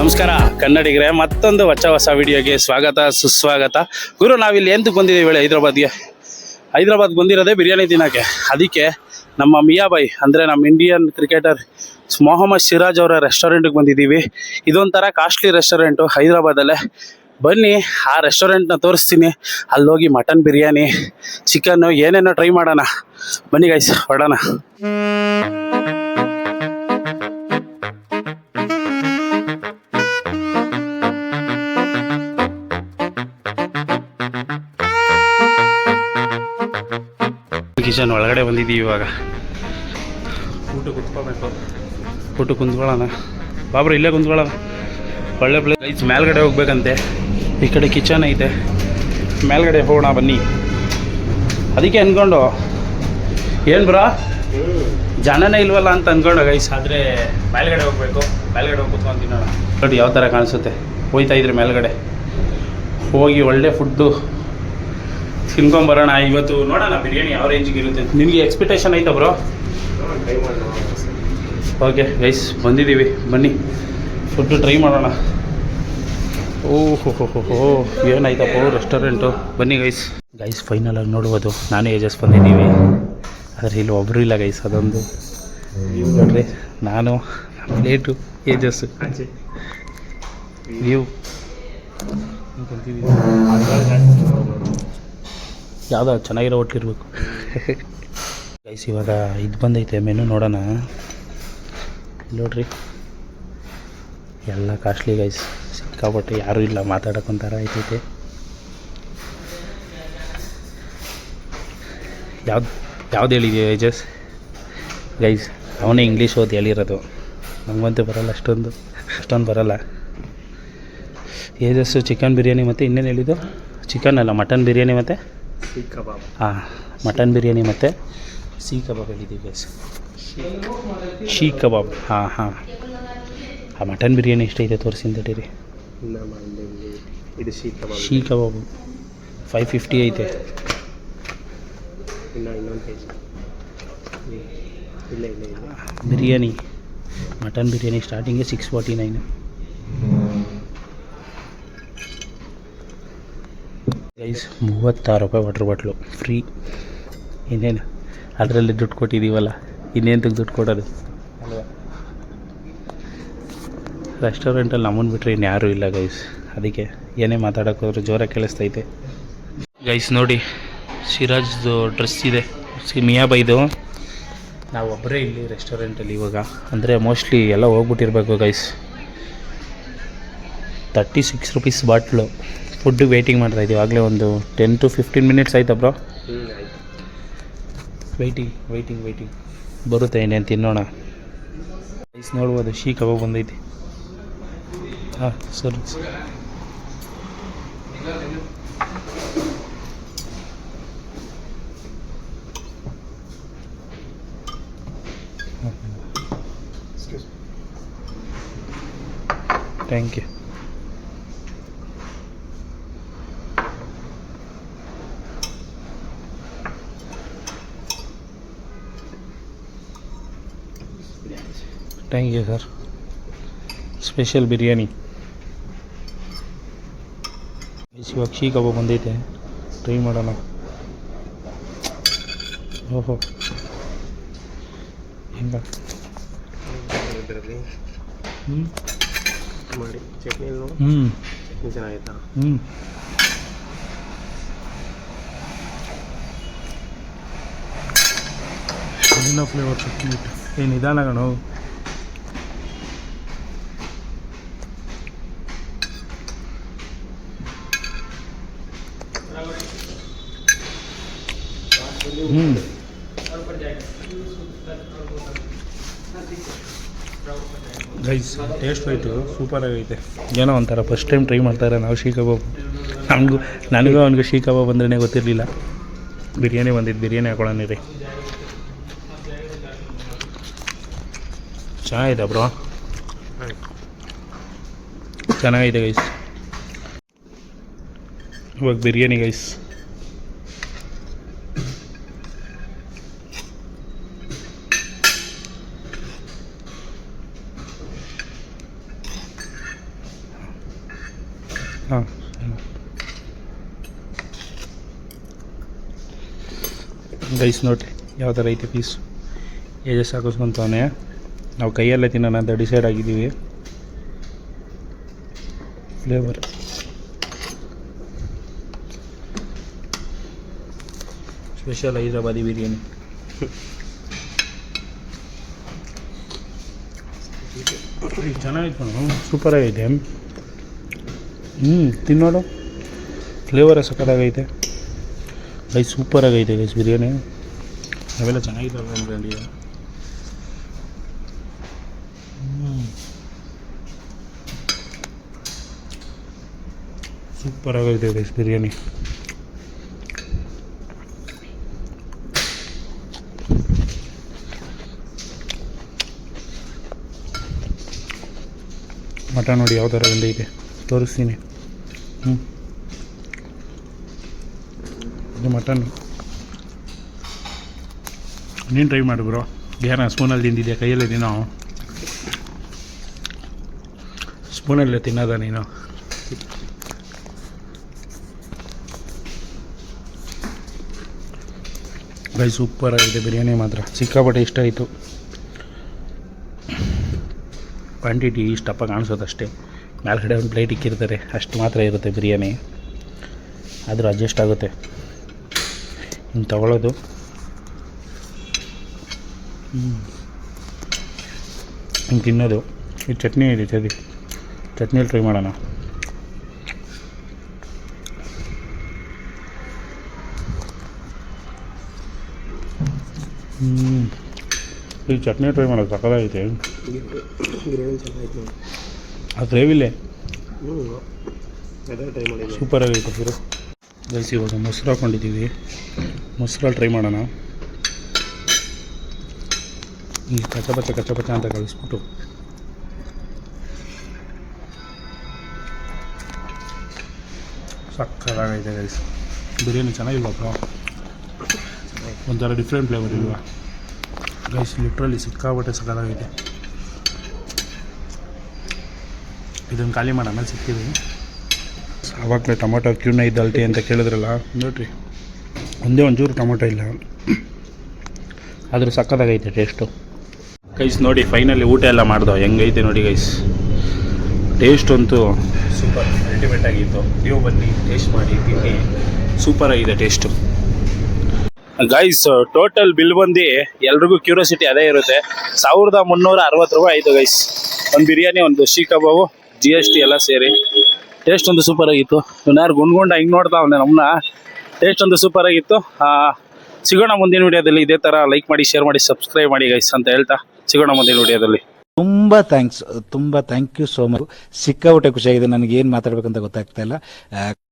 ನಮಸ್ಕಾರ ಕನ್ನಡಿಗರೇ, ಮತ್ತೊಂದು ಹೊಸ ವಿಡಿಯೋಗೆ ಸ್ವಾಗತ ಸುಸ್ವಾಗತ. ಗುರು, ನಾವಿಲ್ಲಿ ಎಂತಕ್ಕೆ ಬಂದಿದ್ದೀವಿ ಹೇಳಿ? ಹೈದ್ರಾಬಾದ್ ಬಂದಿರೋದೇ ಬಿರಿಯಾನಿ ತಿನ್ನೋಕ್ಕೆ. ಅದಕ್ಕೆ ನಮ್ಮ ಮಿಯಾಬಾಯ್ ಅಂದರೆ ನಮ್ಮ ಇಂಡಿಯನ್ ಕ್ರಿಕೆಟರ್ ಮೊಹಮ್ಮದ್ ಸಿರಾಜ್ ಅವರ ರೆಸ್ಟೋರೆಂಟಿಗೆ ಬಂದಿದ್ದೀವಿ. ಇದೊಂಥರ ಕಾಸ್ಟ್ಲಿ ರೆಸ್ಟೋರೆಂಟು ಹೈದ್ರಾಬಾದಲ್ಲೇ. ಬನ್ನಿ, ಆ ರೆಸ್ಟೋರೆಂಟ್ನ ತೋರಿಸ್ತೀನಿ. ಅಲ್ಲೋಗಿ ಮಟನ್ ಬಿರಿಯಾನಿ, ಚಿಕನ್ನು ಏನೇನೋ ಟ್ರೈ ಮಾಡೋಣ. ಬನ್ನಿ ಗೈಸ್, ಹೊರಡೋಣ. ಕಿಚನ್ ಒಳಗಡೆ ಬಂದಿದ್ದೀವಿ. ಇವಾಗ ಊಟ ಕುಂತ್ಕೊಳ್ಳೋಣ. ಬಾಬ್ರು ಇಲ್ಲೇ ಕುಂತ್ಕೊಳ್ಳೋಣ. ಒಳ್ಳೆ ಪ್ಲೇಸ್ ಐತೆ. ಮೇಲ್ಗಡೆ ಹೋಗ್ಬೇಕಂತೆ. ಈ ಕಡೆ ಕಿಚನ್ ಐತೆ, ಮೇಲ್ಗಡೆ ಹೋಗೋಣ ಬನ್ನಿ. ಅದಕ್ಕೆ ಅಂದ್ಕೊಂಡು ಏನು ಬ್ರಾ ಜನನೇ ಇಲ್ವಲ್ಲ ಅಂತ ಅಂದ್ಕೊಂಡು ಗೈಸ್, ಆದರೆ ಮೇಲ್ಗಡೆ ಹೋಗ್ಬೇಕು. ಮೇಲ್ಗಡೆ ಹೋಗಿ ಕುತ್ಕೊಂಡು ತಿನ್ನೋಣ. ನೋಡಿ ಯಾವ ಥರ ಕಾಣಿಸುತ್ತೆ. ಹೋಯ್ತಾ ಇದ್ರಿ ಮೇಲ್ಗಡೆ ಹೋಗಿ ಒಳ್ಳೆ ಫುಡ್ಡು ತಿನ್ಕೊಂಬರೋಣ. ಇವತ್ತು ನೋಡೋಣ ಬಿರಿಯಾನಿ ಯಾವ ರೇಂಜಿಗೆ ಇರುತ್ತೆ. ನಿನಗೆ ಎಕ್ಸ್ಪೆಕ್ಟೇಷನ್ ಐತಾ ಬ್ರೋ? ಓಕೆ ಗೈಸ್, ಬಂದಿದ್ದೀವಿ, ಬನ್ನಿ ಫುಡ್ಡು ಟ್ರೈ ಮಾಡೋಣ. ಓಹೋ ಏನಾಯ್ತಪ್ಪ ರೆಸ್ಟೋರೆಂಟು. ಬನ್ನಿ ಗೈಸ್ ಫೈನಲಾಗಿ ನೋಡ್ಬೋದು. ನಾನೇ ಏಜಸ್ ಬಂದಿದ್ದೀವಿ, ಆದರೆ ಇಲ್ಲಿ ಒಬ್ಬರು ಇಲ್ಲ ಗೈಸ್. ಅದೊಂದು ನೋಡ್ರಿ, ನಾನು ಪ್ಲೇಟು ಏಜಸ್ಸು ವ್ಯೂ ಯಾವುದೋ ಚೆನ್ನಾಗಿರೋ ಹೋಟ್ಲಿರ್ಬೇಕು ಗೈಸ್. ಇವಾಗ ಇದು ಬಂದೈತೆ ಮೆನು, ನೋಡೋಣ. ನೋಡ್ರಿ ಎಲ್ಲ ಕಾಸ್ಟ್ಲಿ ಗೈಸ್, ಸಿಕ್ಕಾಪಟ್ಟೆ. ಯಾರೂ ಇಲ್ಲ, ಮಾತಾಡೋಕೊಂಥರ ಐತೈತೆ. ಯಾವ್ದು ಹೇಳಿದೆಯಾ ಏಜಸ್ ಗೈಸ್? ಅವನೇ ಇಂಗ್ಲೀಷ್ ಓದಿ ಹೇಳಿರೋದು, ನಮಗಂತೂ ಬರೋಲ್ಲ, ಅಷ್ಟೊಂದು ಬರೋಲ್ಲ. ಏಜಸ್ಸು ಚಿಕನ್ ಬಿರಿಯಾನಿ ಮತ್ತು ಇನ್ನೇನು ಹೇಳಿದ್ದು? ಚಿಕನ್ ಅಲ್ಲ, ಮಟನ್ ಬಿರಿಯಾನಿ ಮತ್ತು ಕಬಾಬ್. ಹಾಂ, ಮಟನ್ ಬಿರಿಯಾನಿ ಮತ್ತು ಕಬಾಬ್ ಹೇಳಿದ್ದೀವಿ ಗೈಸ್. ಶೀಖ್ ಕಬಾಬ್. ಹಾಂ, ಆ ಮಟನ್ ಬಿರಿಯಾನಿ ಎಷ್ಟೈತೆ ತೋರಿಸಿ ತಡೀರಿ. ಇದು ಶೀಖ್ ಕಬಾಬು 550 ಐತೆ. ಬಿರಿಯಾನಿ, ಮಟನ್ ಬಿರಿಯಾನಿ ಸ್ಟಾರ್ಟಿಂಗೇ 649. ಗೈಸ್ 36 ರೂಪಾಯಿ ವಾಟ್ರ್ ಬಾಟ್ಲು ಫ್ರೀ. ಇನ್ನೇನು ಅದರಲ್ಲಿ ದುಡ್ಡು ಕೊಟ್ಟಿದ್ದೀವಲ್ಲ, ಇನ್ನೇಂತಕ್ಕೆ ದುಡ್ಡು ಕೊಡೋದು ಅಲ್ವಾ? ರೆಸ್ಟೋರೆಂಟಲ್ಲಿ ನಮ್ಮನ್ನು ಬಿಟ್ಟರೆ ಇನ್ಯಾರೂ ಇಲ್ಲ ಗೈಸ್. ಅದಕ್ಕೆ ಏನೇ ಮಾತಾಡೋಕ್ಕೋದ್ರು ಜೋರಾಗಿ ಕೇಳಿಸ್ತೈತೆ ಗೈಸ್. ನೋಡಿ, ಸಿರಾಜ್ದು ಡ್ರೆಸ್ ಇದೆ, ಮಿಯಾಬೈದು. ನಾವು ಒಬ್ಬರೇ ಇಲ್ಲಿ ರೆಸ್ಟೋರೆಂಟಲ್ಲಿ ಇವಾಗ. ಅಂದರೆ ಮೋಸ್ಟ್ಲಿ ಎಲ್ಲ ಹೋಗ್ಬಿಟ್ಟಿರ್ಬೇಕು guys. 36 rupees bottle food waiting ಮಾಡ್ತಾಯಿದ್ದೀವಿ. ಆಗಲೇ ಒಂದು 10 to 15 ಮಿನಿಟ್ಸ್ ಆಯ್ತಾ ಬ್ರೋ? ವೆಯ್ಟಿಂಗ್ ಬರುತ್ತೆ. ಇನ್ನೇನು ತಿನ್ನೋಣ ಗೈಸ್. ನೋಡ್ಬೋದು, ಶೀಖ್ ಕಬಾಬ್ ಬಂದೈತಿ. ಹಾಂ ಸರಿ. Thank you. Thank you sir. Special biryani. ಇವಾಗ ಶೀಖ್ ಕಬಾಬ್ ಬಂದೈತೆ, ಟ್ರೈ ಮಾಡೋಣ. ಓಹೋ, ಹೆಂಗ ಮಾಡಿ ಚಟ್ನಿ ಚೆನ್ನಾಗಿತ್ತಾ? ಏನೋ ಫ್ಲೇವರ್ ಚಟ್ನಿ. ಏನು ನಿಧಾನಗಣೋ. ಗೈಸ್ ಟೇಸ್ಟ್ ಆಯಿತು, ಸೂಪರ್ ಆಗೈತೆ. ಏನೋ ಒಂಥರ ಫಸ್ಟ್ ಟೈಮ್ ಟ್ರೈ ಮಾಡ್ತಾರೆ ನಾವು ಶೀಖ್ ಕಬಾಬ್. ನನಗೂ ಅವನಿಗೂ ಶೀಖ್ ಕಬಾಬ್ ಅಂದ್ರೇ ಗೊತ್ತಿರಲಿಲ್ಲ. ಬಿರಿಯಾನಿ ಬಂದಿದ್ದು, ಬಿರಿಯಾನಿ ಹಾಕೊಳ್ಳೋಣ ರೀ. ಚೆನ್ನಾಗಿದೆ ಬ್ರೋ, ಚೆನ್ನಾಗಿದೆ ಗೈಸ್. ಇವಾಗ ಬಿರಿಯಾನಿ ಗೈಸ್. ಹಾಂ ಗೈಸ್ ನೋಡಿರಿ ಯಾವ ಥರ ಐತೆ ಪೀಸು ಏಜಸ್ ಹಾಕಿಸ್ಕೊಂತವನೆ. ನಾವು ಕೈಯಲ್ಲೇ ತಿನ್ನೋಣ ಅಂತ ಡಿಸೈಡ್ ಆಗಿದ್ದೀವಿ. Flavour special Hyderabadi biryani. ಚೆನ್ನಾಗಿತ್ತು, ಸೂಪರಾಗೈತೆ. ತಿನ್ನೋಡು ಫ್ಲೇವರೇ ಸಕ್ಕತ್ತಾಗೈತೆ ಗೈಸ್, ಸೂಪರಾಗೈತೆ ಗೈಸ್ ಬಿರಿಯಾನಿ. ಅವೆಲ್ಲ ಚೆನ್ನಾಗಿದ್ದಾವೆ ಅಂದ್ಕೊಂಡಿದ್ದೆ. ಸೂಪರಾಗೈತೆ ಗೈಸ್ ಬಿರಿಯಾನಿ. ಮಟನ್ ನೋಡಿ ಯಾವ ಥರ ಬಂದೈತೆ ತೋರಿಸ್ತೀನಿ. ಇದು ಮಟನ್. ನೀನು ಟ್ರೈ ಮಾಡು ಬ್ರೋ. ಏನ ಸ್ಪೂನಲ್ಲಿ ತಿಂದಿದ್ಯಾ? ಕೈಯಲ್ಲೇ ತಿನ್ನೋ. ಸ್ಪೂನಲ್ಲೇ ತಿನ್ನೋದ ನೀನು? ಗೈ ಸೂಪರ್ ಆಗಿದೆ ಬಿರಿಯಾನಿ ಮಾತ್ರ, ಸಿಕ್ಕಾಪಟ್ಟೆ ಇಷ್ಟ ಆಯಿತು. ಕ್ವಾಂಟಿಟಿ ಇಷ್ಟಪ್ಪ ಕಾಣಿಸೋದಷ್ಟೇ, ಮೇಲ್ಗಡೆ ಒಂದು ಪ್ಲೇಟ್ ಇಕ್ಕಿರ್ತಾರೆ ಅಷ್ಟು ಮಾತ್ರ ಇರುತ್ತೆ ಬಿರಿಯಾನಿ, ಆದರೂ ಅಡ್ಜಸ್ಟ್ ಆಗುತ್ತೆ. ಹಿಂಗೆ ತಗೊಳ್ಳೋದು. ಹಿಂಗೆ ತಿನ್ನೋದು. ಈ ಚಟ್ನಿ ಇದೆ, ಚಟ್ನಿಯಲ್ಲಿ ಟ್ರೈ ಮಾಡೋಣ. ಈ ಚಟ್ನಿ ಟ್ರೈ ಮಾಡೋದು ಸಕ್ಕತ್ತಾಗೈತೆ. ಆ ಗ್ರೇವಿಲೇ ಸೂಪರಾಗೈತೆ ಸರ್. ಗೈಸ್ ಇವಾಗ ಮೊಸರು ಹಾಕ್ಕೊಂಡಿದ್ದೀವಿ, ಮೊಸರಲ್ಲಿ ಟ್ರೈ ಮಾಡೋಣ. ಈ ಕಚ್ಚಪಚ್ಚ ಅಂತ ಕಳಿಸ್ಬಿಟ್ಟು ಸಕ್ಕತ್ತಾಗೈತೆ ಗೈಸ್. ಬಿರಿಯಾನಿ ಚೆನ್ನಾಗಿಲ್ವಪ್ಪ? ಒಂಥರ ಡಿಫ್ರೆಂಟ್ ಫ್ಲೇವರ್ ಇಲ್ವಾ ಗೈಸ್? ಲಿಟ್ರಲಿ ಸಿಕ್ಕಾಪಟ್ಟೆ ಸಕ್ಕತ್ತಾಗೈತೆ. ಇದನ್ನು ಖಾಲಿ ಮಾಡಿ ಆಮೇಲೆ ಸಿಗ್ತೀವಿ. ಆವಾಗಲೇ ಟೊಮೊಟೊ ಕ್ಯೂನ ಇದ್ದಲ್ಟಿ ಅಂತ ಕೇಳಿದ್ರಲ್ಲ, ನೋಡ್ರಿ ಒಂದೇ ಒಂಚೂರು ಟೊಮೊಟೊ ಇಲ್ಲ, ಆದರೂ ಸಕ್ಕತ್ತಾಗೈತೆ ಟೇಸ್ಟು. ಗೈಸ್ ನೋಡಿ ಫೈನಲಿ ಊಟ ಎಲ್ಲ ಮಾಡ್ದೋ, ಹೆಂಗೈತೆ ನೋಡಿ ಗೈಸ್. ಟೇಸ್ಟ್ ಅಂತೂ ಸೂಪರ್ ಅಲ್ಟಿಮೇಟ್ ಆಗಿತ್ತು. ನೀವು ಬನ್ನಿ ಟೇಸ್ಟ್ ಮಾಡಿ ತಿನ್ನಿ, ಸೂಪರಾಗಿದೆ ಟೇಸ್ಟು. ಗೈಸ್ ಟೋಟಲ್ ಬಿಲ್ ಬಂದು ಎಲ್ರಿಗೂ ಕ್ಯೂರಿಯಾಸಿಟಿ ಅದೇ ಇರುತ್ತೆ, 1360 ರೂಪಾಯಿ ಆಯಿತು ಗೈಸ್. ಒಂದು ಬಿರಿಯಾನಿ, ಒಂದು ಶೀ ಕಬಾಬು, GST ಎಲ್ಲ ಸೇರಿ. ಟೇಸ್ಟ್ ಒಂದು ಸೂಪರಾಗಿತ್ತು. ಯಾರು ಗುಂಡ್ಗುಂಡ ಹಿಂಗೆ ನೋಡ್ತಾ ಅವನೇ ನಮ್ಮನ್ನ. ಟೇಸ್ಟ್ ಒಂದು ಸೂಪರಾಗಿತ್ತು. ಸಿಗೋಣ ಮುಂದಿನ ವಿಡಿಯೋದಲ್ಲಿ. ಇದೇ ಥರ ಲೈಕ್ ಮಾಡಿ, ಶೇರ್ ಮಾಡಿ, ಸಬ್ಸ್ಕ್ರೈಬ್ ಮಾಡಿ ಗೈಸ್ ಅಂತ ಹೇಳ್ತಾ ಸಿಗೋಣ ಮುಂದಿನ ವಿಡಿಯೋದಲ್ಲಿ. ತುಂಬ ಥ್ಯಾಂಕ್ ಯು ಸೋ ಮಚ್. ಸಿಕ್ಕಾಪಟ್ಟೆ ಖುಷಿಯಾಗಿದೆ. ನನಗೆ ಏನು ಮಾತಾಡ್ಬೇಕಂತ ಗೊತ್ತಾಗ್ತಾ ಇಲ್ಲ.